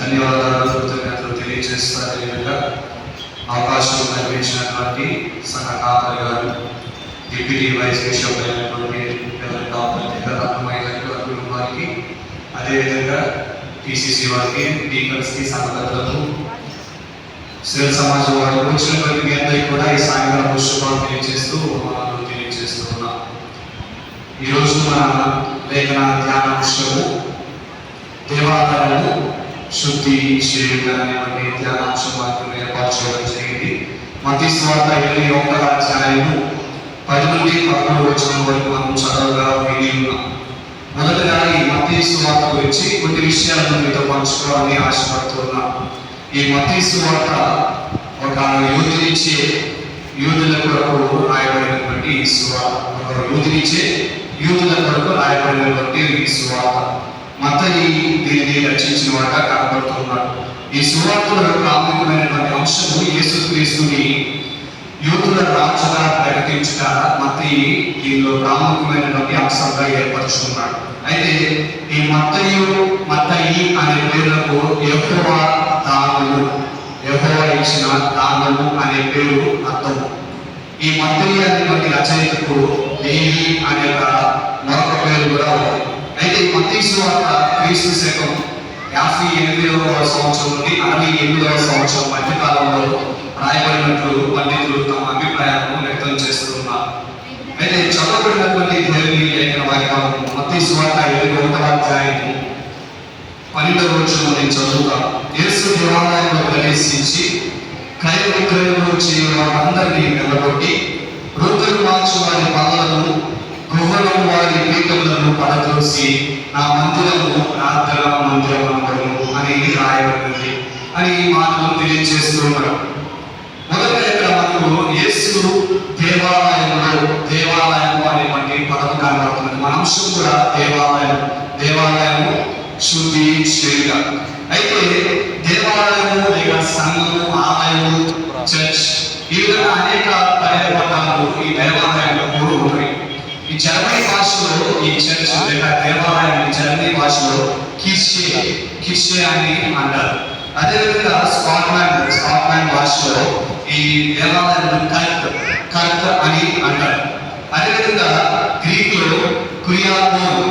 ధన్యవాదాలు, కృతజ్ఞతలు తెలియజేస్తారు. అదేవిధంగా అవకాశం కల్పించినటువంటి సంఘ కాపరి గారు, డిప్యూటీ వైస్ బిషప్ అయినటువంటి వారికి, అదేవిధంగా టీసీసీ వారికి, డీకన్స్కి, సంఘటనలకు, సేవ సమాజం వారికి వచ్చినటువంటి మీ అందరికీ కూడా ఈ సాయంకాలం శుభాలు తెలియజేస్తూ ఉన్నాం. ఈరోజు మన లేఖన ధ్యానాంశము దేవాలయము శుద్ధి చేయుట అనేటువంటి ధ్యానాంశం మాత్రం ఏర్పాటు చేయడం జరిగింది. మత్తయి సువార్త 21వ అధ్యాయము 10 నుండి 11 వచనం వరకు మనం చదవగా విని ఉన్నాం. మొదటగా ఈ మత్తయి సువార్త గురించి కొన్ని విషయాలను మీతో పంచుకోవాలని ఆశపడుతున్నాం. ఈ మత్తయి సువార్త ఒక యూదునిచ్చే యూదుల కొరకు రాయబడినటువంటి సువార్త, ఒక యూదునిచ్చే యూదుల కొరకు రాయబడినటువంటి ఈ సువార్త. మత్తయి దీనిని రచించిన వాడుగా కనబడుతున్నాడు. ఈ సువార్తలో ప్రాముఖ్యమైనటువంటి అంశము యేసుక్రీస్తుని యూదుల రాజుగా ప్రకటించుట మత్తయి దీనిలో ప్రాముఖ్యమైనటువంటి అంశంగా ఏర్పరచుకున్నాడు. అయితే ఈ మత్తయి అనే పేరుకు యెహోవా దానము, యెహోవా ఇచ్చిన దానము అనే పేరు అర్థము. ఈ మత్తయి అనేటువంటి రచయితకు లేవి అనే మరొక పేరు కూడా ఉంది. అయితే ఈ మత్తయి సువార్త క్రీస్తు శకం 58వ సంవత్సరం నుండి 68వ సంవత్సరం మధ్య కాలంలో రాయబడినట్లు పండితులు తమ అభిప్రాయాలను వ్యక్తం చేస్తున్నారు. అయితే చదవబడినటువంటి దేవుని లేఖన వాక్యం మత్తయి సువార్త 21వ అధ్యాయము 12వ వచనం నేను చదువుతాను. యేసు దేవాలయంలో ప్రవేశించి క్రయ విక్రయములు చేయు వారందరినీ నిలబెట్టి రోగులు మార్చు వారి పనులను, గుహలను వారి పీఠములను పడద్రోసి నా మందిరము ప్రార్థన మందిరము అని రాయబడింది అని ఈ మాటలు తెలియజేస్తున్నారు. మొదట ఇక్కడ మనకు యేసు దేవాలయము అనేటువంటి పదం కనబడుతున్నది. మన అంశం కూడా దేవాలయము శుద్ధి చేయుట. అయితే దేవాలయము లేక సంఘము, ఆలయము, చర్చ్, ఈ విధంగా అనేక పర్యాపదాలు ఈ దేవాలయంలో మూడు ఉన్నాయి. ఈ జర్మనీ భాషలో ఈ చర్చ్ లేక దేవాలయం జర్మనీ భాషలో కిర్షే అని అంటారు. అదేవిధంగా స్కాట్లాండ్ భాషలో ఈ దేవాలయం కర్త్ అని అంటారు. అదేవిధంగా గ్రీకులో కురియాపోన్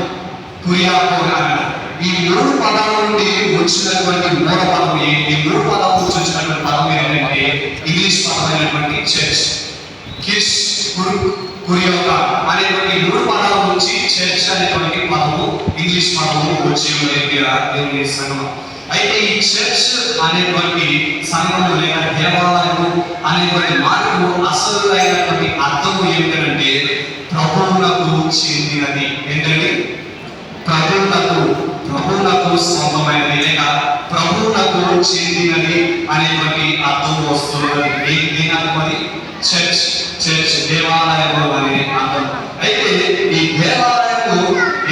అంటారు. ఈ మూడు పదాల నుండి వచ్చినటువంటి మూల పదం, ఈ మూడు పదాల నుంచి వచ్చినటువంటి పదం ఏంటంటే ఇంగ్లీష్ పదమైనటువంటి చర్చ్, కిర్ష్, కురియోకా అనేటువంటి మూడు పదాల నుంచి చర్చ్ అనేటువంటి పదము, ఇంగ్లీష్ పదము వచ్చి దేవుని సంఘం. అయితే ఈ చర్చ్ అనేటువంటి సంఘము లేక దేవాలయము అనేటువంటి మాటకు అసలు అయినటువంటి అర్థము ఏమిటంటే ప్రభువునకు చెందినది. ఏంటంటే ప్రభువునకు సొంతమైనది లేక ప్రభువునకు చెందినది అనేటువంటి అర్థం వస్తున్నది. దీని అర్థం అది చర్చ్ దేవాలయము అనే అర్థం. అయితే ఈ దేవాలయము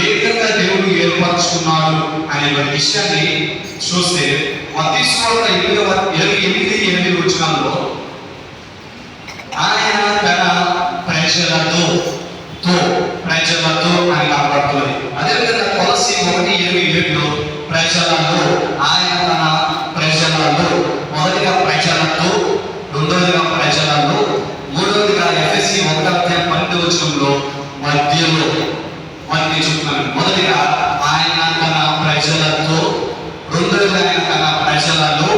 ఏ విధంగా దేవుడు ఏర్పరచుకున్నాడు అనే విషయాన్ని చూస్తే మత్తయి సువార్త 8 వచనంలో ఆయన తన ప్రజలతో అని కనబడుతున్నది. అదేవిధంగా కొలస్సీ 1:27లో ప్రజలలో ఆయన తన ప్రజలలో, మొదటిగా ప్రజలతో, రెండవదిగా ప్రజలలో, మూడవదిగా ఎఫెసీ 1:12 వచనంలో మధ్యలో చెప్తున్నాను. మొదటిగా ఆయన తన ప్రజలతో, రెండవదిగా ఆయన తన ప్రజలలో,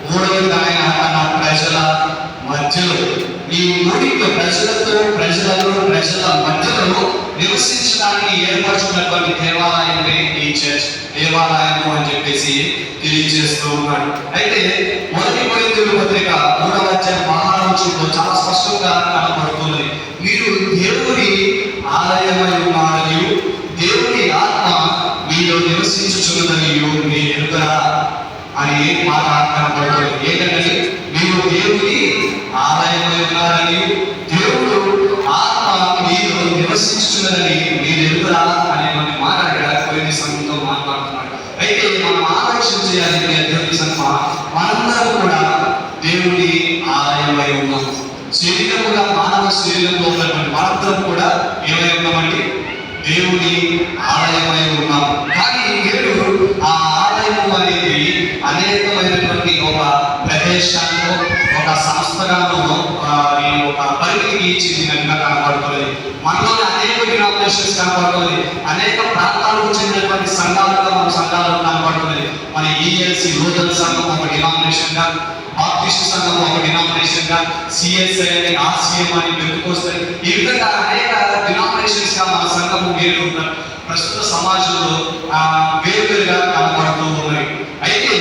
మూడవదిగా ఆయన తన ప్రజల మధ్యలో. ఈ మూడింటి ప్రజలలో ప్రజల మధ్యలో నివసించడానికి ఏర్పరచుకున్నటువంటి దేవాలయమే ఈ చర్చ్, దేవాలయము అని చెప్పేసి తెలియజేస్తూ ఉన్నాడు. అయితే 1 కొరింథీయుల పత్రిక 3వ అధ్యాయం 16వ వచనంలో చాలా స్పష్టంగా కనబడుతున్నది. మీరు దేవుని ఆలయమై ఉన్నారని, దేవుని ఆత్మ మీలో నివసించుచున్నదని మీరు ఎరుగరా అని మాట కనబడుతుంది. ఏంటంటే మీరు దేవుని ఆలయమై ఉన్నారని, దేవుడు ఆత్మ మీలో నివసించుచున్నదని మీరు ఎరుగరా అనేటువంటి మాట ఇక్కడ కొరింథీ సంఘంతో మాట్లాడుతున్నాడు. అయితే మనం ఆలోచన చేయాలి, దేవుని సంఘం మనందరం కూడా దేవుని ఆలయమై ఉన్నాము. శరీరముగా మానవ శరీరంలో ఉన్నటువంటి మనందరం కూడా ఏమై ఉన్నామండి? దేవుని ఆలయమై ఉన్నాము. కానీ నేడు ఆ ఆలయము అనేది అనేకమైనటువంటి ఒక ప్రదేశాల్లో ఒక సంస్థగాను ఈ ఒక పరిధికి చెందినట్టుగా కనబడుతుంది. మనలోని అనేక డినామినేషన్స్ కనబడుతుంది, అనేక ప్రాంతాలకు చెందినటువంటి సంఘాలుగా మన సంఘాలు కనబడుతుంది. మన ఈఎల్సి లూథరన్ సంఘం ఒక డినామినేషన్ గా, బాప్టిస్ట్ సంఘం ఒక డినామినేషన్ గా, సిఎస్ఐ అని, ఆర్సిఎం అని, పెంటెకోస్తల్, ఈ విధంగా అనేక డినామినేషన్స్ గా మన సంఘము వేరు ప్రస్తుత సమాజంలో వేరువేరుగా కనబడుతూ ఉన్నాయి. అయితే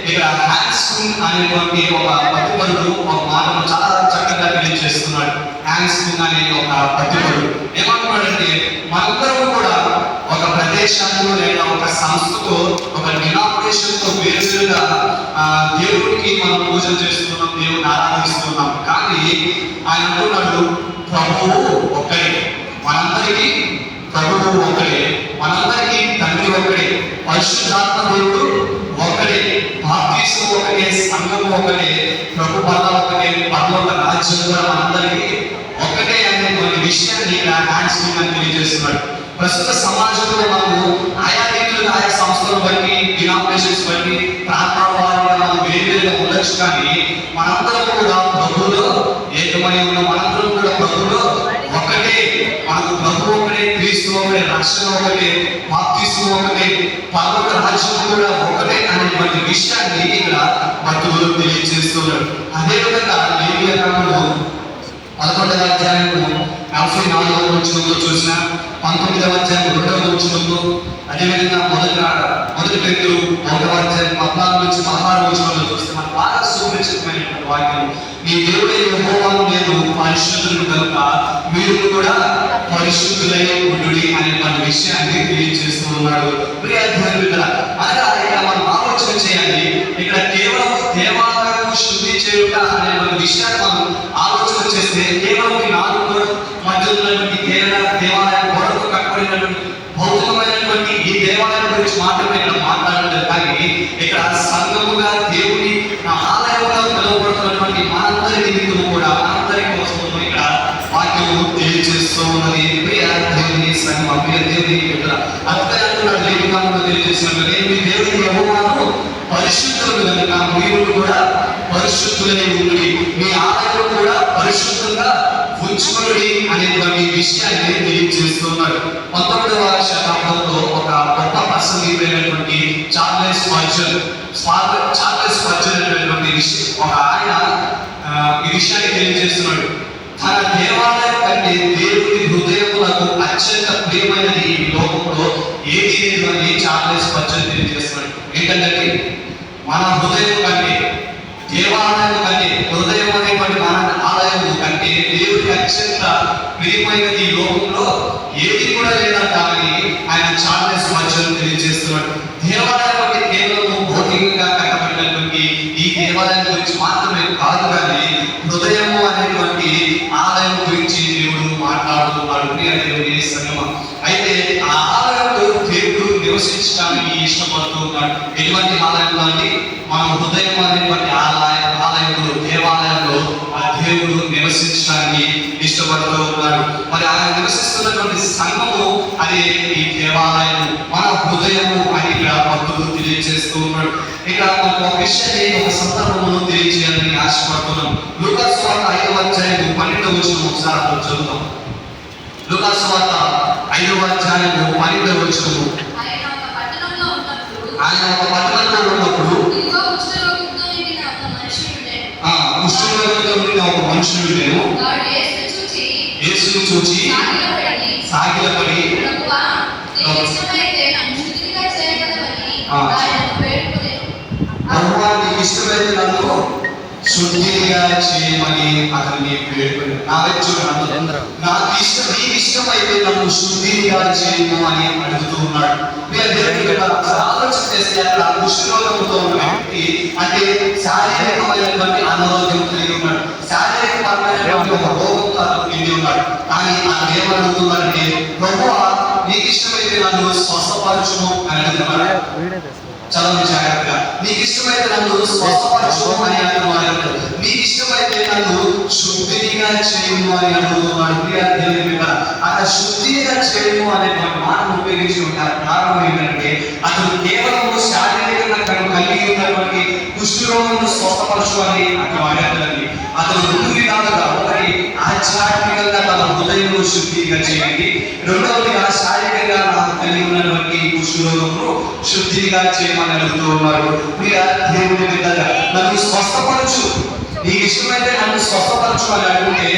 ఇక్కడ హ్యాన్స్కూన్ అనేటువంటి ఒక పత్రికలు ఒక మాటను చాలా చక్కగా తెలియజేస్తున్నాడు. హ్యాన్స్కూన్ అనే ఒక పత్రికలు ఏమంటున్నాడంటే, మనందరం కూడా ఒక ప్రదేశాల్లో లేదా ఒక సంస్థతో ఒక డినామినేషన్తో వేరువేరుగా దేవుడికి మనం పూజలు చేస్తున్నాం, దేవుడిని ఆరాధిస్తున్నాం. కానీ ఆయన అంటున్నాడు, ప్రభువు ఒక్కడే, మనందరికీ ప్రభువు ఒక్కడే, మనందరికీ తండ్రి ఒక్కడే, పరిశుద్ధాత్మ దేవుడు ఒకడే, బాప్తిసం ఒకటే, సంఘం ఒకటే, ప్రభు బల ఒకటే, పరలోక రాజ్యం కూడా మనందరికీ ఒకటే అనేటువంటి విషయాన్ని హ్యాన్స్కూన్ అని తెలియజేస్తున్నాడు. ప్రస్తుత సమాజంలో మనము ఆయా రీతులుగా ఆయా సంస్థలను బట్టి, డినామినేషన్స్ బట్టి, ప్రాంతాల వారిగా మనం వేరువేరుగా ఉండొచ్చు. కానీ మనందరం కూడా ప్రభువులో ఏకమై ఉన్న మనందరం కూడా ప్రభువులో ఒకటే. మనకు ప్రభు ఒకటే, క్రీస్తు ఒకటే, రక్షణ ఒకటే, బాప్తిసం ఒకటే, పరలోక రాజ్యం కూడా ఒకటే అనేటువంటి విషయాన్ని ఇక్కడ భక్తులు తెలియజేస్తున్నారు. అదేవిధంగా లేవియా గ్రంథంలో 11వ అధ్యాయంలో 44వ వచనంలో చూసిన, 19వ అధ్యాయం 2వ వచనంలో, అదేవిధంగా మొదటి పేతురు 1వ అధ్యాయం 14 నుంచి 16 వచనంలో చూస్తే మనకు బాగా సుపరిచితమైనటువంటి వాక్యం, నీ దేవుడే యెహోవాను నేను పరిశుద్ధుడు కనుక మీరు కూడా పరిశుద్ధులై ఉండుడి అనేటువంటి విషయాన్ని తెలియజేస్తూ ఉన్నాడు. ప్రియ దేవుడా, అనగా ఇక్కడ మనం ఆలోచన చేయాలి. ఇక్కడ కేవలం దేవాలయం శుద్ధి చేయుట అనేటువంటి విషయాన్ని మనం ఆలోచన చేస్తే, కేవలం ఈ 4 మధ్యలో ఉన్నటువంటి దేవాలయం గోడకు కట్టబడినటువంటి భౌతికమైనటువంటి ఈ దేవాలయం గురించి మాత్రమే ఇక్కడ మాట్లాడలేదు. కానీ ఇక్కడ సంఘముగా దేవుని ఆలయంగా పిలువబడుతున్నటువంటి మనందరి నిమిత్తము కూడా మనందరి కోసం ఇక్కడ వాక్యం తెలియజేస్తూ ఉన్నది. ప్రియ దేవుని సంఘం, ప్రియ దేవుని ఇక్కడ అద్భుతంగా లేఖనాలను తెలియజేసినట్టు, నేను దేవుని యెహోవాను పరిశుద్ధులు కనుక మీరు కూడా పరిశుద్ధులై ఉండి మీ ఆలయం కూడా పరిశుద్ధంగా ఉంచుకుని అనేటువంటి విషయాన్ని తెలియజేస్తున్నారు. 19వ శతాబ్దంలో ఒక గొప్ప ప్రసంగికుడైనటువంటి చార్లెస్ స్పర్జన్ అనేటువంటి ఒక ఆయన ఈ విషయాన్ని తెలియజేస్తున్నాడు. తన దేవాలయం కంటే దేవుని హృదయములకు అత్యంత ప్రియమైనది ఈ లోకంలో ఏది లేదు అని చార్లెస్ స్పర్జన్ తెలియజేస్తున్నాడు. ఏంటంటే, మన హృదయం కంటే, దేవాలయం కంటే, హృదయం అనేటువంటి మన ఆలయం కంటే దేవుడికి అత్యంత ప్రియమైనది ఈ లోకంలో ఏది కూడా లేదంట అని ఆయన చార్లెస్ స్పర్జన్ తెలియజేస్తున్నాడు. దేవాలయం అంటే కేవలం భౌతికంగా కట్టబడినటువంటి ఈ దేవాలయం గురించి మాత్రమే కాదు, కానీ హృదయము అనేటువంటి ఆలయం గురించి దేవుడు మాట్లాడుతున్నాడు. ప్రియ దేవుని సంగమం, అయితే ఆ ఆలయంలో దేవుడు నివసించడానికి ఇష్టపడుతూ ఉన్నాడు. ఎటువంటి ఆలయంలో అంటే మన హృదయం అనేటువంటి ఆలయంలో, దేవాలయంలో ఆ దేవుడు నివసించడానికి ఇష్టపడుతూ ఉన్నాడు. మరి ఆయన నివసిస్తున్నటువంటి సంఘము అదే ఈ దేవాలయం, మన హృదయము అని ఇక్కడ భక్తులు తెలియజేస్తూ ఉన్నాడు. ఇక్కడ మనకు ఒక విషయాన్ని, ఒక సందర్భంలో తెలియజేయాలని ఆశపడుతున్నాం. లూకా సువార్త 5వ అధ్యాయం 12వ వచనం ఒకసారి చదువుతాం. లూకా సువార్త 5వ అధ్యాయం 12వ వచనం, ఆయన ఒక పట్టణంలో ఉన్నప్పుడు కుష్ఠరోగంతో ఉండిన ఒక మనుషుడు లేను. యేసును చూచి సాగిలపడి, ప్రభువా నీకు ఇష్టమైతే నన్ను శుద్ధిగా చేయమని అతన్ని వేడుకొని, నాకు ఇష్టమైతే నన్ను శుద్ధిగా చేయము అని అడుగుతూ ఉన్నాడు. ఆలోచన చేస్తే అక్కడ కుష్ఠరోగంతో ఉన్న వ్యక్తి అంటే శారీరకమైనటువంటి అనారోగ్యం కలిగి ఉన్నాడు, శారీరకమైనటువంటి ఒక రోగంతో అతను నిండి ఉన్నాడు. కానీ అతను ఏమడుగుతున్నాడంటే, ప్రభువా నీకు ఇష్టమైతే నన్ను స్వస్థపరచుము అని అడుగుతున్నాడు. చదవండి జాగ్రత్తగా. నీకు ఇష్టమైతే నన్ను స్వస్థపరచు అని అంటున్నాడు. నీకు ఇష్టమైతే నన్ను శుద్ధిగా చేయము అని అడుగుతున్నాడు. ప్రియ దేవుని బిడ్డ, అక్కడ శుద్ధిగా చేయము అనేటువంటి మాటను ఉపయోగించి ఉంటారు. కారణం ఏంటంటే అతను కేవలం శారీరకంగా కలిగి ఉన్నటువంటి కుష్ఠరోగమును స్వస్థపరచు అని అక్కడ అడగదండి. అతను రెండు విధాలుగా, ఒకటి ఆధ్యాత్మికంగా తన హృదయంలో శుద్ధిగా చేయండి, రెండవదిగా శారీరకంగా నాకు కలిగి ఉన్నటువంటి కుష్ఠరోగమును శుద్ధిగా చేయమని అడుగుతూ ఉన్నారు. ప్రియ దేవుని బిడ్డగా, నన్ను స్వస్థపరచు, నీకు ఇష్టమైతే నన్ను స్వస్థపరచు అని అడుగుతే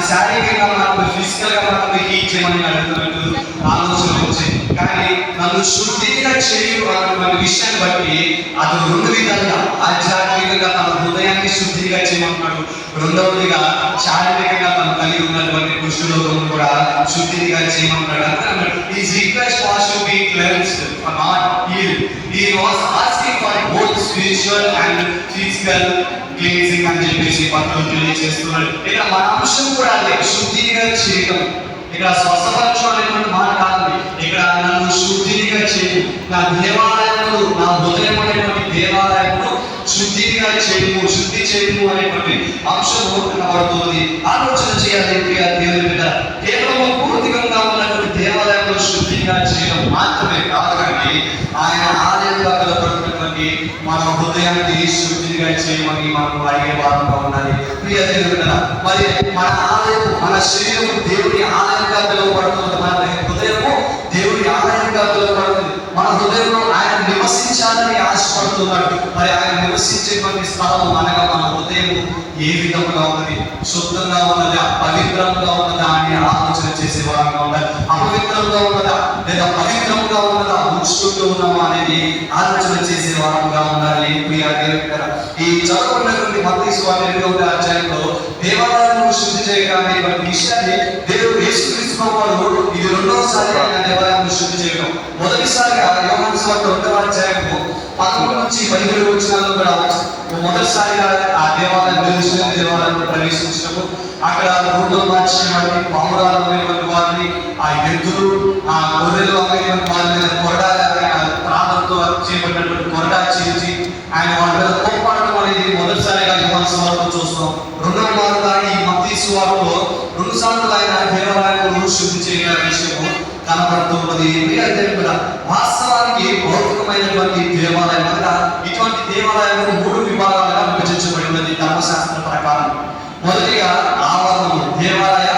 శారీరకంగా నాకు ఫిజికల్ గా మాత్రమే హీట్ చేయమని అడుగుతున్నట్టు ఆలోచన వచ్చింది. కానీ నన్ను శుద్ధిగా చేయు అన్నటువంటి విషయాన్ని బట్టి అతను రెండు విధాలుగా, ఆధ్యాత్మికంగా తన హృదయాన్ని శుద్ధిగా చేయమంటున్నాడు, రెండవదిగా శారీరకంగా తను కలిగి ఉన్నటువంటి కుష్ఠరోగం కూడా శుద్ధిగా చేయమంటున్నాడు. His request was to be cleansed, not healed. He was asking for both spiritual and physical cleansing అని చెప్పేసి పత్రికలు తెలియజేస్తున్నాడు. ఇక్కడ మన అంశం కూడా అదే, శుద్ధిగా చేయడం. ఇక్కడ స్వస్థపరచు అనేటువంటి మాట కాదు, ఇక్కడ నన్ను శుద్ధిగా చేయు, నా దేవాలయములు, నా హృదయం అనేటువంటి దేవాలయమును శుద్ధిగా చేయము, శుద్ధి చేయము అనేటువంటి అంశము కనబడుతుంది. ఆలోచన చేయాలి ప్రియ దేవుని బిడ్డ. కేవలం భౌతికంగా ఉన్నటువంటి దేవాలయంలో శుద్ధిగా చేయడం మాత్రమే కాదు, కానీ ఆయన ఆలయంగా కనబడుతున్నటువంటి మన హృదయాన్ని శుద్ధిగా చేయమని మనం అడిగే వారంగా ఉండాలి. ప్రియ దేవుని బిడ్డ, మరి మన ఆలయం, మన శరీరం దేవుని ఆలయంగా పిలువబడుతుంది. మన హృదయము దేవుని ఆలయంగా పిలువబడుతుంది. మన హృదయంలో ఆయన నివసించాలని ఆశపడుతున్నాడు. మరి ఆయన నివసించేటువంటి స్థలము అనగా మన హృదయం ఏ విధంగా ఉన్నది, శుద్ధంగా ఉన్నదా, పవిత్రంగా ఉన్నదా అని ఆలోచన చేసే వారంగా ఉండాలి. అపవిత్రంగా ఉన్నదా లేదా పవిత్రంగా ఉన్నదా, ఉంచుకుంటూ ఉన్నామా అనేది ఆలోచన చేసే వారంగా ఉండాలి. ఈ చదువుకున్నటువంటి మత్తయి సువార్త 8వ అధ్యాయంలో దేవాలయాన్ని శుద్ధి చేయడానికి విషయాన్ని దేవుడు యేసుక్రీస్తు వారు ఇది రెండవసారి ఆయన దేవాలయాన్ని శుద్ధి చేయడం. మొదటిసారిగా యోహాను సువార్త 2వ అధ్యాయము 11 నుంచి 17 వచనాల్లో కూడా మొదటిసారిగా ఆ దేవాలయంలో ప్రవేశించడము, అక్కడ రోడ్లు మార్చిన వారిని, పావురాలు అమ్మేటువంటి వారిని, ఆ ఎద్దులు, ఆ గొర్రెలు అమ్మేటువంటి వారి మీద ప్రాణంతో చేయబడినటువంటి కొరడా చేసి ఆయన వారి మీద కోపాడటం అనేది మొదటిసారిగా యోహాను సువార్తలో చూస్తున్నాం. రెండవ మారుగా ఈ మత్తయి సువార్తలో 2 సార్లు ఆయన దేవాలయాలను శుద్ధి చేయగల విషయము కనబడుతున్నది. వాస్తవానికి భౌతికమైనటువంటి దేవాలయం అనగా ఇటువంటి దేవాలయాలు 3 విభాగాలుగా విభజించబడినది ధర్మశాస్త్ర ప్రకారం. మొదటిగా ఆవరణము, దేవాలయ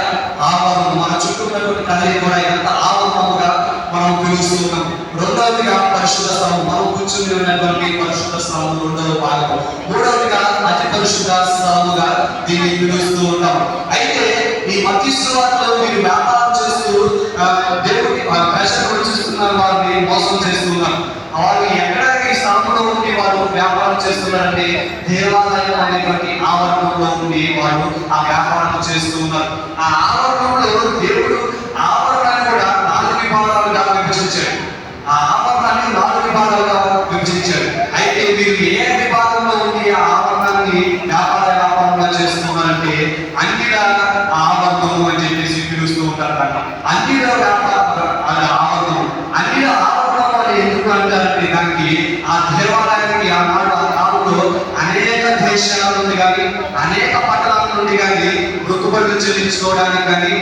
ఆవరణము, మన చుట్టూ ఉన్నటువంటి కదలిక కూడా ఎంత ఆవరణముగా మనం పిలుస్తున్నాం. రెండవదిగా పరిశుద్ధ స్థలం, మనం కూర్చుని ఉన్నటువంటి పరిశుద్ధ స్థలం రెండవ భాగం. మూడవదిగా అతి పరిశుద్ధ స్థలముగా దీన్ని పిలుస్తూ ఉంటాం. అయితే ఈ మత్తయి సువార్తలో వీరు వ్యాపారం చేస్తూ దేవుడికి ప్రజలు చేస్తున్నారు, వారిని మోసం చేస్తున్నారు. వారు ఎక్కడ ఈ స్థలంలో ఉండి వారు వ్యాపారం చేస్తున్నారంటే దేవాలయం అనేటువంటి ఆవరణంలో ఉండి వారు ఆ వ్యాపారం చేస్తూ ఉన్నారు. ఆ ఆవరణంలో దేవుడు ఆవరణాన్ని కూడా 4 విభాగాలుగా విభజించాడు. ఆ ఆవరణాన్ని 4 విభాగాలుగా విభజించాడు. అయితే వీరు ఏ విభాగంలో ఉండి ఆ ఆవరణాన్ని వ్యాపారంగా చేస్తున్నారంటే అన్నిల ఆవరణము అని చెప్పేసి పిలుస్తూ ఉంటారు. అన్నిల ఆవరణం, అన్నిల ఆవరణం అని ఎందుకు అంటారంటే దానికి ఆ దేవాలయానికి ఆనాడు ఆ కాలంలో అనేక దేశాల నుండి కానీ అనేక పట్టణాల నుండి కానీ మొక్కుబడులు చెల్లించుకోవడానికి కానీ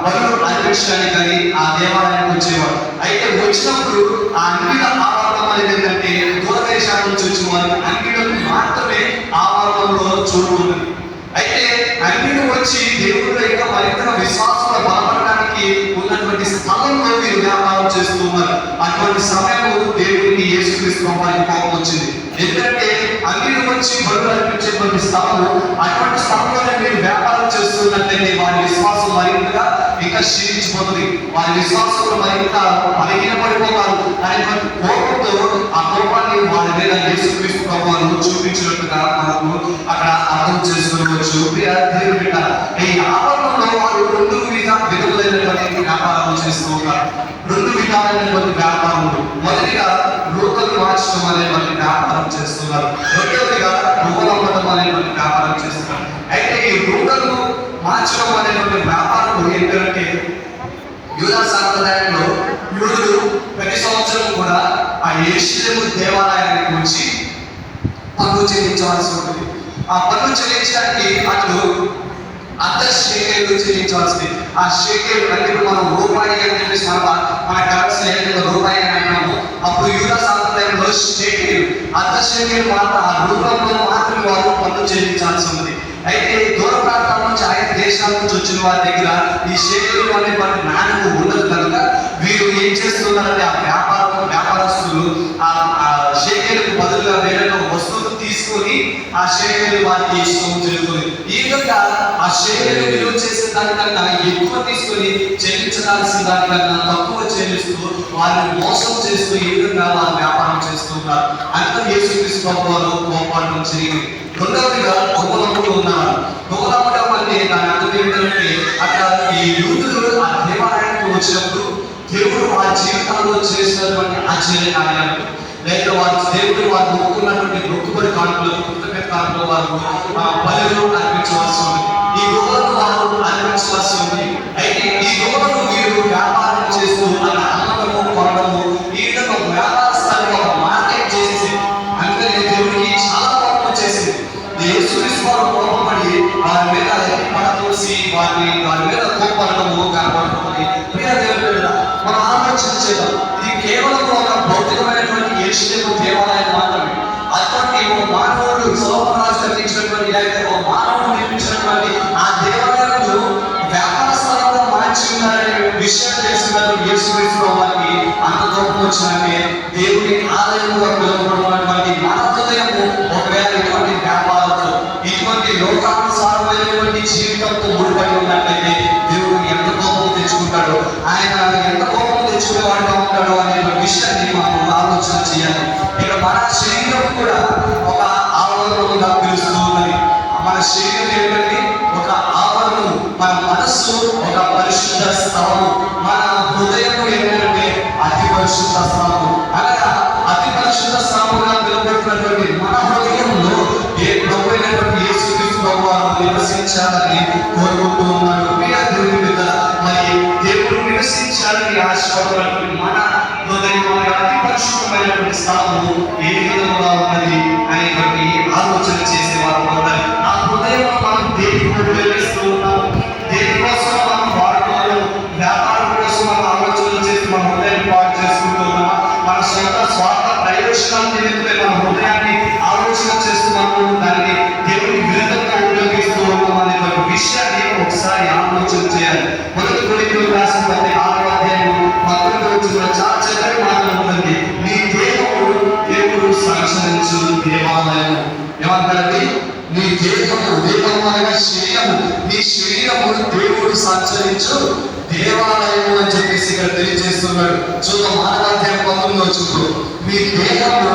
బలులు అర్పించడానికి కానీ ఆ దేవాలయానికి వచ్చేవారు. అయితే వచ్చినప్పుడు ఆ అన్నిల ఆవరణం అనేది ఏంటంటే దూర దేశాల నుంచి వచ్చిన వారికి అన్నిలకు మాత్రమే ఆవరణంలో చోటు ఉంది. అయితే అన్నిలు వచ్చి దేవుడు యొక్క మరింత విశ్వాసంలో బలపడడానికి ఉన్నటువంటి స్థలంలో మీరు వ్యాపారం చేస్తూ ఉన్నారు. అటువంటి సమయంలో దేవుడికి యేసుక్రీస్తు వారికి కోపం వచ్చింది. ఎందుకంటే అన్నిలు వచ్చి బలులు అర్పించేటువంటి స్థలము, అటువంటి స్థలంలోనే మీరు వ్యాపారం చేస్తున్నట్లయితే వారి విశ్వాసం మరింతగా ఇంకా క్షీణించిపోతుంది, వారి విశ్వాసంలో మరింత బలహీనపడిపోతారు అనేటువంటి కోపంతో ఆ కోపాన్ని వారి మీద యేసుక్రీస్తు ప్రభువును చూపించినట్టుగా మనము అక్కడ అర్థం చేసుకోవచ్చు. ఈ ఆవరణంలో వారు 2 విధములైనటువంటి వ్యాపారాలు చేస్తూ ఉంటారు. 2 విధాలైనటువంటి వ్యాపారములు. మొదటిగా రూకలు మార్చడం అనేటువంటి వ్యాపారం చేస్తున్నారు. రెండవదిగా రూపలమ్మటం అనేటువంటి వ్యాపారం చేస్తున్నారు. అయితే ఈ రూకలు మార్చడం అనేటువంటి వ్యాపారం ఏంటంటే యూదా సాంప్రదాయంలో యూదులు ప్రతి సంవత్సరం కూడా ఆ యెరూషలేము దేవాలయానికి వచ్చి పన్ను చెల్లించవలసి ఉంటుంది. ఆ పన్ను చెల్లించడానికి అతడు అర్ధ షేకెలు చెల్లించవలసింది. ఆ షేకెలు అంటే మనం రూపాయి అని చెప్పేసి మన కరెన్సీ ఏదైతే రూపాయి అని అంటున్నాము, అప్పుడు యూదా సాంప్రదాయంలో షేకెలు అర్ధ షేకెలు మాత్రం ఆ రూపంలో మాత్రమే వారు పన్ను చెల్లించాల్సి ఉంది. అయితే దూర ప్రాంతాల నుంచి ఆయా దేశాల నుంచి వచ్చిన వారి దగ్గర ఈ షేకెలు అనేటువంటి నాణ్యత ఉండదు కనుక వీరు ఏం చేస్తున్నారంటే ఆ వ్యాపారస్తులు ఆ షేకెలకు బదులుగా వేరే వస్తువులు తీసుకొని ఆ షేకెలు వారికి ఇష్టం జరుగుతుంది. ఈ విధంగా ఆ షేకెలు విలువ చేసే దానికన్నా ఎక్కువ తీసుకొని చెల్లించాల్సిన దానికన్నా తక్కువ చెల్లిస్తూ వారిని మోసం చేస్తూ ఈ విధంగా వారు వ్యాపారం చేస్తూ ఉన్నారు. అంతా యేసుక్రీస్తు వారు కోపడడం జరిగింది. రెండవదిగా దొంగలమ్ముడు ఉన్నారు. దొంగలమ్మడం అంటే దాని అర్థం ఏంటంటే అక్కడ ఈ యూదులు ఆ దేవాలయానికి వచ్చినప్పుడు దేవుడు వారి జీవితాల్లో చేసినటువంటి ఆశ్చర్య కార్యాలు లేదా దేవుడు వారు మొక్కున్నటువంటి మొక్కుబడి కానుకలు కృతజ్ఞత కానుకలు వారు బలులు అర్పించవలసి ఉంది. ఈ గోలను వారు అర్పించవలసి ఉంది. అయితే ఈ గోలను వీరు వ్యాపారం చేస్తూ అలా అమ్మడము కొనడము ఈ విధంగా వ్యాపార స్థాయిలో మార్కెట్ చేసి అందుకనే దేవుడికి చాలా కోపం వచ్చేసింది. యేసుక్రీస్తు వారు కోపపడి వారి మీద పడతోసి వారి మీద కోపడము కనబడుతుంది. ప్రియ దేవుడు మనం ఆలోచన చేద్దాం. ఇది కేవలం ఒక భౌతికమైనటువంటి యెరూషలేము దేవాలయం మాత్రమే. అటువంటి ఒక మానవుడు సొలొమోను రాజు కట్టించినటువంటి లేదా ఒక మానవుడు నిర్మించినటువంటి ఆ దేవాలయాలను వ్యాపార స్థలంలో మార్చి ఉన్నారనే విషయం తెలిసినటువంటి యేసుక్రీస్తు వారికి అంత కోపం వచ్చినట్టే దేవుని ఆలయంలో పిలువబడినటువంటి మన హృదయము ఒకవేళ ఇటువంటి వ్యాపారంతో ఇటువంటి లోకానుసారమైనటువంటి జీవితంతో ముడిపడి ఉన్నట్లయితే దేవుడు ఎంత కోపం తెచ్చుకుంటాడు, ఆయన ఎంత కోపం తెచ్చుకునేవాడుగా ఉంటాడు అనే విషయాన్ని మనం ఆలోచన చేయాలి. ఇక మన శరీరం కూడా ఒక ఆవరణంగా పిలుస్తూ ఉన్నది. మన శరీరం ఏంటంటే ఒక ఆవరణము, మన మనస్సు ఒక పరిశుద్ధ స్థలము, మన హృదయం ఏంటంటే అతి పరిశుద్ధ స్థలము. అనగా అతి పరిశుద్ధ స్థలముగా పిలువబడుతున్నటువంటి మన హృదయంలో ఏ ప్రభువైనటువంటి యేసుక్రీస్తు ప్రభువారు నివసించాలని కోరుకుంటూ ఉన్నాడు. దేవుని మీద మరి దేవుడు నివసించాలని ఆశపడుతున్నటువంటి మన హృదయం అతి పరిశుద్ధమైనటువంటి స్థలము ఏ విధంగా ఉన్నది అనేటువంటి ఆలోచన చేసేవారు ఉండాలి. ఆ హృదయం మనం దేనికి ఉపయోగిస్తూ ఉన్నాము, దేనికోసం మనం వాడుతున్నాము, వ్యాపారం కోసం మనం ఆలోచన చేసి మన హృదయాన్ని పాటు చేసుకుంటూ ఉన్నామా, మన సొంత స్వార్థ ప్రయోజనాల నిమిత్తమే మన హృదయాన్ని ఆలోచన చేస్తున్నాము, దాన్ని దేవుని విరుద్ధంగా ఉపయోగిస్తూ ఉన్నాం అనే విషయాన్ని ఒకసారి ఆలోచన చేయాలి. మొదటి కొరింథీయులకు రాసిన 6వ అధ్యాయం 19వ వచనంలో చాలా చక్కటి మాటలు ఉంటుంది. నీ దేహము దేవుడు సంచరించు దేవాలయము. ఏమంటారండి? నీ దేహము అనగా శరీరము, నీ శరీరము దేవుడు సంచరించు దేవాలయము అని చెప్పేసి ఇక్కడ తెలియజేస్తున్నాడు. చూద్దాం 6వ అధ్యాయం 19వ వచనంలో మీ దేహము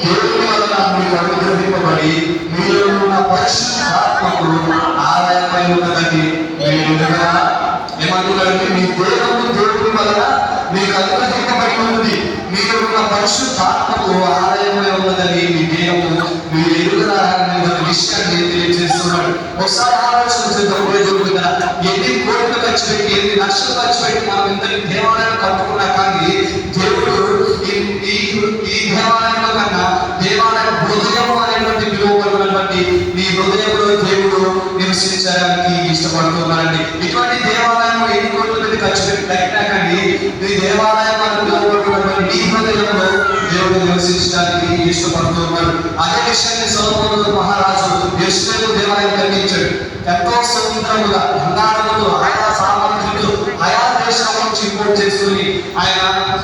దేవుని వలన మీకు అనుగ్రహింపబడి మీలో ఉన్న పరిశుద్ధాత్మకు ఆలయమై ఉన్నదని మీరు ఏమంటున్నారంటే మీ దేహము దేవుని వలన మీకు అనుగ్రహింపబడి ఉన్నది, మీలో ఉన్న పరిశుద్ధాత్మకు ఆలయమై ఉన్నదని మీ దేహము మీరు ఎరుగరాలనే విషయాన్ని తెలియజేస్తున్నాడు. ఒకసారి ఆలోచన చేద్దాం. ఎన్ని కోట్లు ఖర్చు పెట్టి ఎన్ని లక్షలు ఖర్చు పెట్టి మనం ఇంతటి దేవాలయం కట్టుకున్నా కానీ దేవుడు ఈ దేవాలయంలో కన్నా దేవాలయం హృదయం అనేటువంటి పిలువబడినటువంటి నీ హృదయంలో దేవుడు నివసించడానికి ఇష్టపడుతున్నారండి. ఇటువంటి దేవాలయం ఎన్ని కోట్లు పెట్టి ఖర్చు పెట్టి కట్టినా కానీ ఈ దేవాలయం పిలువబడినటువంటి నీ హృదయంలో దేవుడు నివసించడానికి ఇష్టపడుతున్నారు. అదే విషయాన్ని సొలొమోను మహారాజు యెరూషలేము దేవాలయం కట్టించాడు. ఎంతో సముద్రముగా బంగారములు ఆయా సామగ్రిలు ఆయా దేశాల నుంచి ఇంపోర్ట్ చేసుకుని ఆయన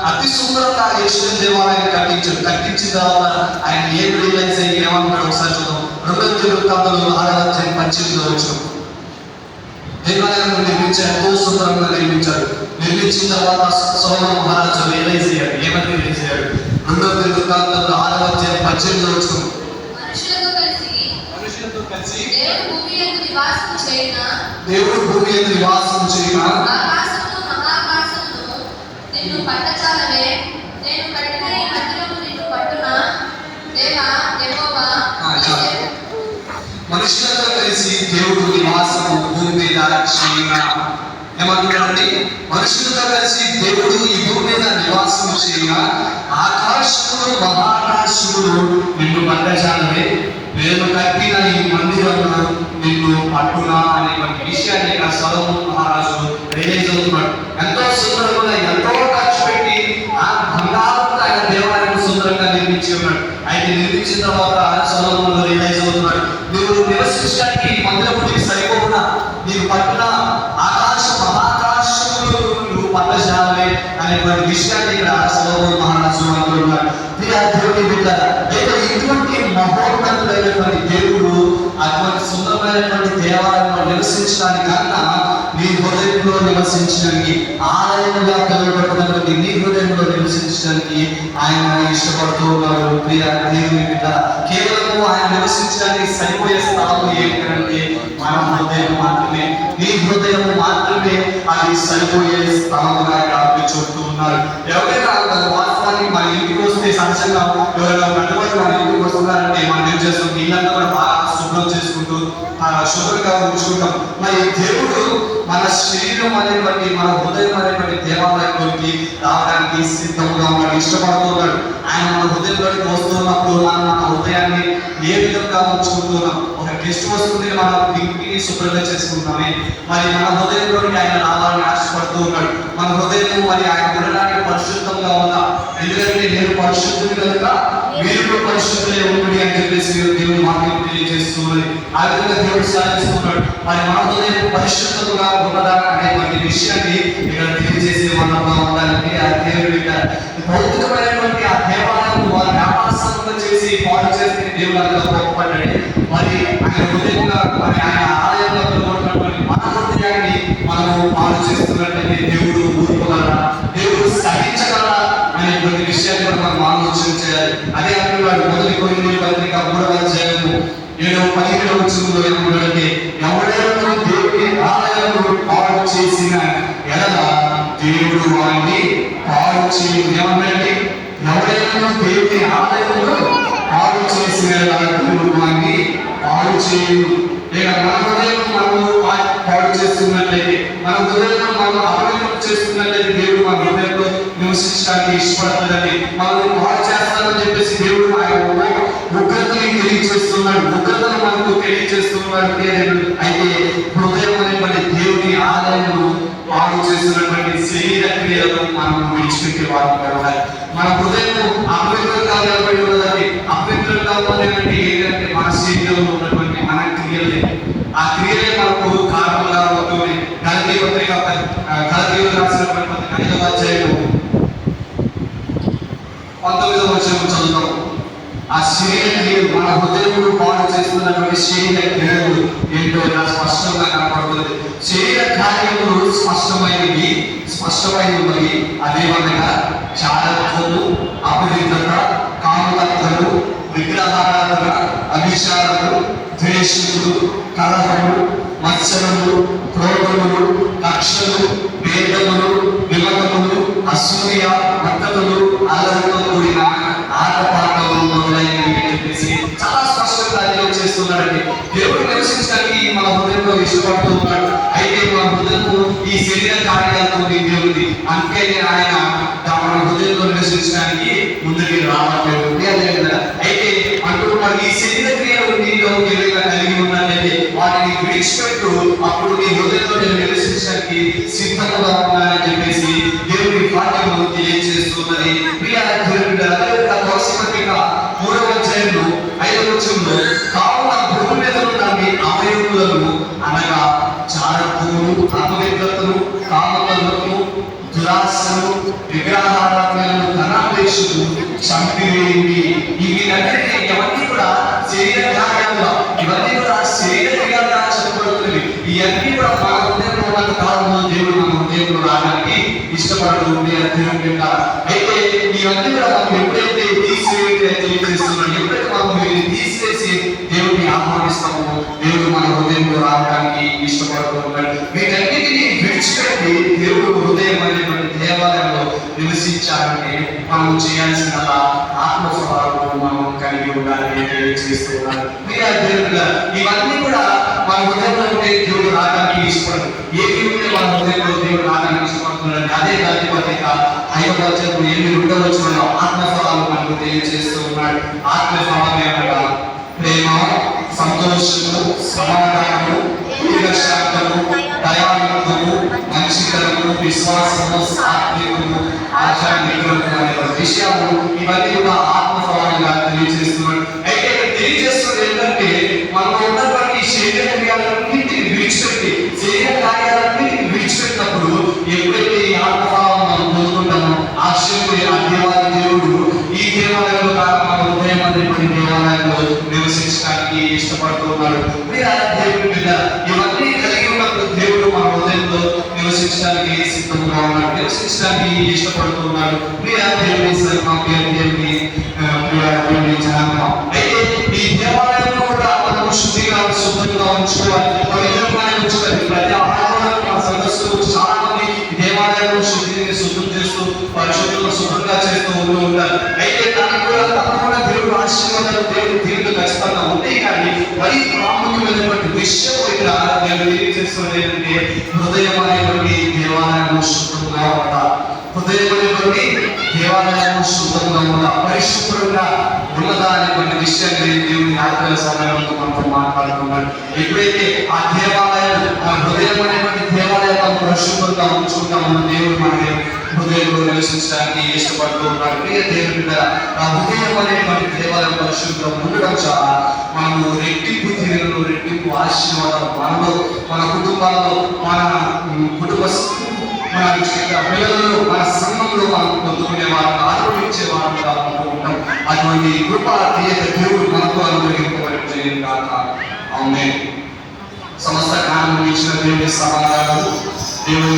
అతి సుందరంగా యెరూషలేము దేవాలయాన్ని కట్టించాడు. కట్టించిన తర్వాత ఆయన ఏం రియలైజ్ అయ్యి ఏమన్నాడు ఒకసారి చూద్దాం. 2వ దినవృత్తాంతాలు 6వ అధ్యాయం 18వ వచనం. దేవాలయం నిర్మించాడు, ఎంతో సుందరంగా నిర్మించాడు. నిర్మించిన తర్వాత సొలొమోను మహారాజు రియలైజ్ అయ్యాడు. ఏమని రియలైజ్ అయ్యాడు? 2వ దినవృత్తాంతాలు 6వ అధ్యాయం 18వ వచనం. మనుషులతో కలిసి దేవుడు భూమి యందు నివాసం చేయున ఆకాశమును మహాకాశమును నిన్ను పట్టచాలవే, నేను కట్టిన ఈ మందిరము నిన్ను పట్టునా దేవా యెహోవా. మనుషులతో కలిసి దేవుడు నివాసము భూమి మీద చేయున. ఏమంటున్నాడండి? మనుషులతో కలిసి దేవుడు ఈ భూమి మీద నివాసం చేయగా ఆకాశములు మహాకాశములు నిన్ను పట్టజాలవే, నేను కట్టిన ఈ మందిరంలో నిన్ను పట్టునా అనేటువంటి విషయాన్ని ఇక్కడ సొలొమోను మహారాజు రియలైజ్ అవుతున్నాడు. ఎంతో సుందరంగా ఎంతో ఖర్చు పెట్టి ఆ బంగారంతో ఆయన దేవాలయం సుందరంగా నిర్మించి ఉన్నాడు. అయితే నిర్మించిన తర్వాత సొలొమోను రియలైజ్ అవుతున్నాడు, నువ్వు నివసించడానికి మందిరం నీకు సరిపోవునా, నీకు పట్టున ఆకాశ మహాకాశములు నువ్వు పట్టజాలవే అనేటువంటి విషయాన్ని ఇక్కడ సొలొమోను మహారాజు అంటున్నాడు. దేవుని బిడ్డ, అయితే ఇటువంటి మహోన్నతుడైనటువంటి దేవుడు అటువంటి సుందరమైనటువంటి దేవాలయంలో నివసించడానికన్నా నీ హృదయంలో నివసించడానికి, ఆలయంగా పిలువబడినటువంటి నీ హృదయంలో నివసించడానికి ఆయన ఇష్టపడుతూ ఉన్నాడు. ప్రియ దేవుని బిడ్డ, కేవలం ఆయన నివసించడానికి సరిపోయే స్థలం ఏంటంటే మన హృదయం మాత్రమే. నీ హృదయం మాత్రమే అది సరిపోయే స్థలముగా ఆయన చెబుతూ ఉన్నారు. ఎవరైనా వాస్తవానికి మన ఇంటికి వస్తే సహజంగా ఎవరైనా కట్టుబడి మన ఇంటికి వస్తున్నారంటే మనం ఏం చేస్తాం, ఇల్లంతా కూడా బాగా శుభ్రం చేసుకుంటూ శుభ్రంగా ఉంచుకుంటాం. మరి దేవుడు మన శరీరం అనేటువంటి మన హృదయం అనేటువంటి దేవాలయంలోకి రావడానికి సిద్ధంగా ఉన్నాడు, ఇష్టపడుతూ ఉన్నాడు. ఆయన మన హృదయంలోకి వస్తున్నప్పుడు మనం మన హృదయాన్ని ఏ విధంగా ఉంచుకుంటున్నాం. ఒక గెస్ట్ వస్తుంది, మనం ఇంటిని శుభ్రంగా చేసుకుంటామే, మరి మన హృదయంలోకి ఆయన రావాలని ఆశపడుతూ ఉన్నాడు. మన హృదయం మరి ఆయన ఉండడానికి పరిశుద్ధంగా ఉందా, ఎందుకంటే నేను పరిశుద్ధుని కనుక మీరు పరిశుద్ధులే ఉంటుంది అని చెప్పేసి దేవుని వాక్యం తెలియజేస్తున్నది. ఆ విధంగా దేవుడు సాధిస్తున్నాడు. మరి మన హృదయం పరిశుద్ధంగా ఉన్నదా అనేటువంటి విషయాన్ని ఇక్కడ తెలియజేసే మనగా ఉండాలంటే ఆ దేవుడి భౌతికమైనటువంటి ఆ దేవాలయం వారి వ్యాపారంగా చేసి పాడు చేస్తే దేవుడు అంతా గొప్పపడ్డాడు. మరి ఆయన హృదయంగా మరి ఆయన ఆలయంలో ఉన్నటువంటి మన హృదయాన్ని మనము పాడు చేస్తున్నట్లయితే దేవుడు ఊరుకోగలరా, దేవుడు సహించగలరా అనేటువంటి విషయాన్ని కూడా మనం ఆలోచన చేయాలి. అదే అంటున్నాడు మొదటి కొరింథీయుల పత్రిక 3వ అధ్యాయము 7-15 వచనంలో ఏమంటాడంటే, ఎవడైనా దేవుని ఆలయమును పాడు చేసిన ఎడల దేవుడు వారిని పాడు చేయు. ఏమన్నాడంటే, ఎవడైనా దేవుని ఆలయమును పాడు చేసిన ఎడల దేవుడు వారిని పాడు చేయు. లేక మన హృదయం మనము పాడు చేస్తున్నట్లయితే, మన హృదయం మనం అపవిత్రం చేస్తున్నట్లయితే దేవుడు మన హృదయంలో నివసించడానికి ఇష్టపడతాడని, మనం పాడు చేస్తానని చెప్పేసి దేవుడు ఆయన ఉగ్రతని తెలియజేస్తున్నాడు, ఉగ్రతను మనకు తెలియజేస్తున్నాడు. అయితే హృదయం అనేటువంటి దేవుని ఆలయము పాడు చేస్తున్నటువంటి శరీర క్రియలను మనం విడిచిపెట్టే వారు ఉండాలి. మన హృదయం అపవిత్రంగా నిలబడి ఉన్నదండి. అపవిత్రంగా ఉన్నదంటే ఏంటంటే మన శరీరంలో ఉన్నటువంటి మన క్రియలే, ఆ క్రియలే మనకు కారణంగా ఉంటుంది. గలతీయులకు రాసినటువంటి 5వ అధ్యాయం 19వ వచనం చదువుతాం. ఆ శరీర క్రియలు మన హృదయంలో పాడు చేస్తున్నటువంటి శరీర క్రియలు ఏంటో ఇలా స్పష్టంగా కనపడుతుంది. శరీర కార్యములు స్పష్టమైనవి మరి అదేమనగా చారత్వము, అపవిత్రత, కామతత్వము, విగ్రహారాధన, అభిషారము, ద్వేషములు, కలహములు, మత్సరములు, క్రోధములు, కక్షలు, భేదములు, విమతములు, అసూయ, మత్తములు, అల్లరితో కూడిన ఆటపాటలు మొదలైనవి చెప్పేసి చాలా స్పష్టంగా తెలియజేస్తున్నాడండి. దేవుడు నివసించడానికి మన హృదయంలో ఇష్టపడుతూ ఉన్నాడు. అయితే మన హృదయము ఈ శరీర కార్యాలతో దేవుడి, అందుకని ఆయన మన హృదయంలో నివసించడానికి ముందుకు రావట్లేదు. అయితే అంటున్నాడు, ఈ శరీర క్రియలు నీలో ఏదైనా కలిగి ఉన్నట్లయితే వాటిని విడిచిపెట్టు, అప్పుడు నీ హృదయంలో నేను నివసించడానికి సిద్ధంగా ఉన్నానని చెప్పేసి దేవుడి వాక్యము తెలియజేస్తున్నది. ప్రియ దేవుడు పత్రిక 3వ అధ్యాయంలో 5వ వచనంలో, కావున భూమి మీద ఉన్న మీ అవయవములను అనగా చారత్వము, అపవిత్రతను, కామతత్వము, దురాశను, విగ్రహారాధనను, ధనాపేక్షను చంపివేయండి. ఇవన్నీ కూడా శరీర కార్యాలుగా, ఇవన్నీ కూడా శరీర క్రియలుగా చెప్పబడుతుంది. ఇవన్నీ కూడా మన హృదయంలో ఉన్న కాలంలో దేవుడు మన హృదయంలో రావడానికి ఇష్టపడుతుంది అని దేవుని. అయితే ఇవన్నీ కూడా మనం ఎప్పుడైతే తెలియజేస్తున్నాం, ఎప్పుడైతే మనం తీసివేసి దేవుడిని ఆహ్వానిస్తామో దేవుడు మన హృదయంలో రావడానికి ఇష్టపడుతూ ఉన్నాడు. వీటన్నిటిని విడిచిపెట్టి దేవుడు హృదయం అనేటువంటి దేవాలయంలో నివసించాలంటే మనం చేయాల్సిన ఆత్మస్వభావం మనం కలిగి ఉండాలని తెలియజేస్తున్నారు. ఇవన్నీ కూడా మన హృదయంలో ఉంటే దేవుడు రావడానికి ఇష్టపడదు. ఏది ఉంటే మన హృదయంలో దేవుడు రావడానికి ఇష్టపడుతుంది చెప్తున్నాడు. అదే గలతీ పత్రిక 5వ అధ్యాయం 8 వచనంలో ఆత్మఫలాలు మనకు తెలియజేస్తూ ఉన్నాడు. ఆత్మఫలం ఏమనగా ప్రేమ, సంతోషము, సమాధానము, దీర్ఘశాంతము, దయాళుత్వము, మంచితనము, విశ్వాసము, సాత్వికము, ఆచార్యము అనే విషయాలు ఇవన్నీ కూడా ఆత్మఫలాలుగా తెలియజేస్తున్నాడు. అయితే ఇక్కడ తెలియజేస్తున్నది ఏంటంటే మనలో ఉన్నటువంటి శరీర కార్యాలన్నింటినీ విడిచిపెట్టి విడిచిపెట్టినప్పుడు ఎప్పుడైతే ఈ ఆత్మఫలాలను మనం పొందుకుంటామో ఆశ్చర్య ఆ దేవాది దేవుడు ఈ దేవాలయంలో కాక మన హృదయం అనేటువంటి దేవాలయంలో నివసించడానికి ఇష్టపడుతూ ఉన్నాడు. దేవుడి మీద ఇవన్నీ కలిగి ఉన్నప్పుడు దేవుడు మన హృదయంలో నివసించడానికి సిద్ధంగా ఉన్నాడు, నివసించడానికి ఇష్టపడుతూ ఉన్నాడు. దేవుని జనాంగం అయితే ఈ దేవాలయంలో కూడా మనము శుద్ధిగా శుభ్రంగా ఉంచుకోవాలి, పవిత్రంగా ఉంచుకోవాలి. ప్రతి ఆహారంలో మన సదస్సులు చాలా మంది దేవాలయంలో శుద్ధం చేస్తూ పరిశుద్ధులను శుభ్రంగా చేస్తూ ఉంటారు. అయితే దానికి కూడా తప్పకుండా దేవుడు ఆశీర్వాదాలు దేవుడు ఖచ్చితంగా ఉంటాయి. కానీ మరీ ప్రాముఖ్యమైనటువంటి విషయం ఇక్కడ నేను తెలియజేస్తున్నది ఏంటంటే హృదయం అనేటువంటి దేవాలయం శుద్ధంగా ఉండాలి. హృదయం అనేటువంటి దేవాలయం శుద్ధంగా ఉండాలి, పరిశుభ్రంగా ఉన్నదా అనేటువంటి విషయాన్ని దేవుని ఆత్మ సమయంలో మనతో మాట్లాడుతున్నాడు. ఎప్పుడైతే ఆ దేవాలయం ఆ హృదయం అనేటువంటి దేవాలయం మనం పరిశుభ్రంగా ఉంచుకుంటామన్న దేవుడు మన హృదయంలో నివసించడానికి ఇష్టపడుతూ ఉన్నాడు. దేవుడి మీద ఆ హృదయం అనేటువంటి దేవాలయం పరిశుభ్రం ఉండడం చాలా మనము రెట్టింపు తీరులు, రెట్టింపు ఆశీర్వాదం మనలో, మన కుటుంబాల్లో, మన కుటుంబ పిల్లలలో, మన సంఘంలో మనం పొందుకునే వారిని ఆరోపించే వారంగా ఉంటాం. అటువంటి కృప దేవుడు మనకు అనుగ్రహింపబడి కాక ఆమేన్. సమస్త జ్ఞానం ఇచ్చిన దేవుని సమాధానం దేవుని